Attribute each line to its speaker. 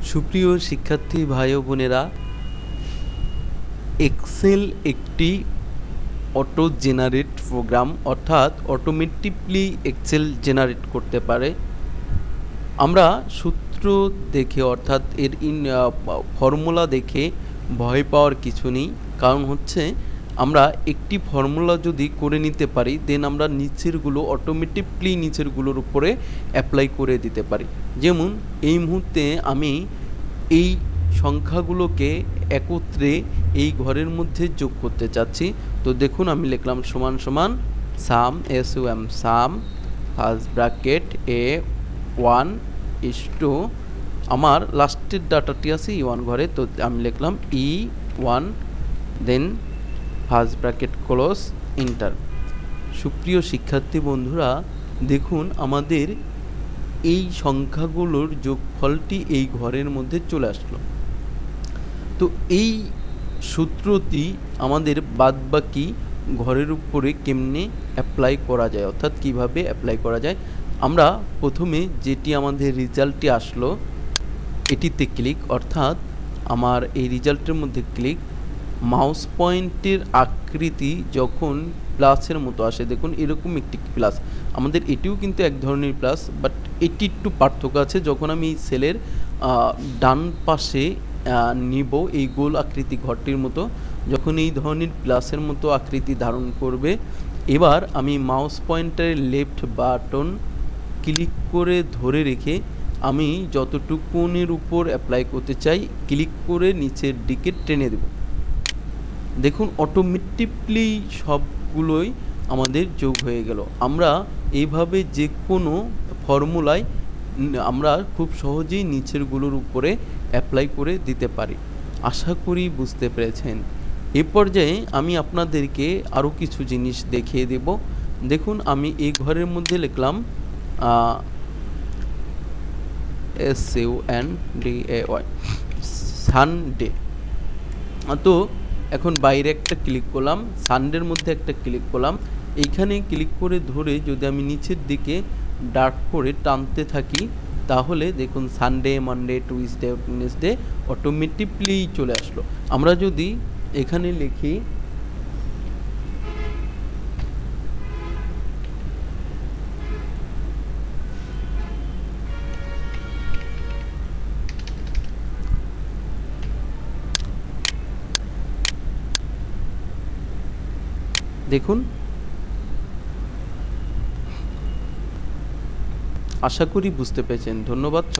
Speaker 1: সুপ্রিয় শিক্ষার্থী ভাই ও বোনেরা, এক্সেল একটি অটো জেনারেট প্রোগ্রাম, অর্থাৎ অটোমেটিকলি এক্সেল জেনারেট করতে পারে। আমরা সূত্র দেখে অর্থাৎ এর ফর্মুলা দেখে ভয় পাওয়ার কিছু নেই। কারণ হচ্ছে আমরা একটি ফর্মুলা যদি করে নিতে পারি, দেন আমরা নিচেরগুলো অটোমেটিকলি নিচেরগুলোর উপরে অ্যাপ্লাই করে দিতে পারি। যেমন এই মুহূর্তে আমি এই সংখ্যাগুলোকে একত্রে এই ঘরের মধ্যে যোগ করতে চাচ্ছি। তো দেখুন, আমি লিখলাম সমান সমান সাম, SUM সাম, ফার্স্ট ব্র্যাকেট A1 ইস্টু আমার লাস্টের ডাটাটি আছে E1 ঘরে, তো আমি লিখলাম E1, দেন ফার্স্ট ব্র্যাকেট ক্লোজ, ইন্টার। সুপ্রিয় শিক্ষার্থী বন্ধুরা, দেখুন আমাদের এই সংখ্যাগুলোর যোগফলটি এই ঘরের মধ্যে চলে আসলো। তো এই সূত্রটি আমাদের বাদবাকি ঘরের উপরে কেমনে অ্যাপ্লাই করা যায়, অর্থাৎ কিভাবে অ্যাপ্লাই করা যায়। আমরা প্রথমে যেটি আমাদের রেজাল্টটি আসলো এটিতে ক্লিক, অর্থাৎ আমার এই রেজাল্টের মধ্যে ক্লিক, মাউস পয়েন্টের আকৃতি যখন প্লাসের মতো আসে, দেখুন এরকম একটি প্লাস, আমাদের এটিও কিন্তু এক ধরনের প্লাস, বাট এটি একটু পার্থক্য আছে। যখন আমি এই সেলের ডান পাশে নিব এই গোল আকৃতি ঘরটির মতো, যখন এই ধরনের প্লাসের মতো আকৃতি ধারণ করবে, এবার আমি মাউস পয়েন্টারের লেফট বাটন ক্লিক করে ধরে রেখে আমি যতটুকুনের উপর অ্যাপ্লাই করতে চাই ক্লিক করে নিচের দিকে টেনে দেব। দেখুন অটোমেটিকলি সবগুলোই আমাদের যোগ হয়ে গেল। আমরা এইভাবে যে কোনো ফর্মুলায় আমরা খুব সহজেই নিচেরগুলোর উপরে অ্যাপ্লাই করে দিতে পারি। আশা করি বুঝতে পেরেছেন। এ পর্যায়ে আমি আপনাদেরকে আরও কিছু জিনিস দেখিয়ে দেব। দেখুন আমি এই ঘরের মধ্যে লিখলাম SUNDAY সানডে। তো এখন বাইরে একটা ক্লিক করলাম, সানডের মধ্যে একটা ক্লিক করলাম, এইখানে ক্লিক করে ধরে যদি আমি নিচের দিকে ডার্ক করে টানতে থাকি, তাহলে দেখুন Sunday, Monday, Tuesday, Wednesday automatically চলে আসলো। আমরা যদি এখানে লিখি দেখুন, আশা করি বুঝতে পেরেছেন। ধন্যবাদ।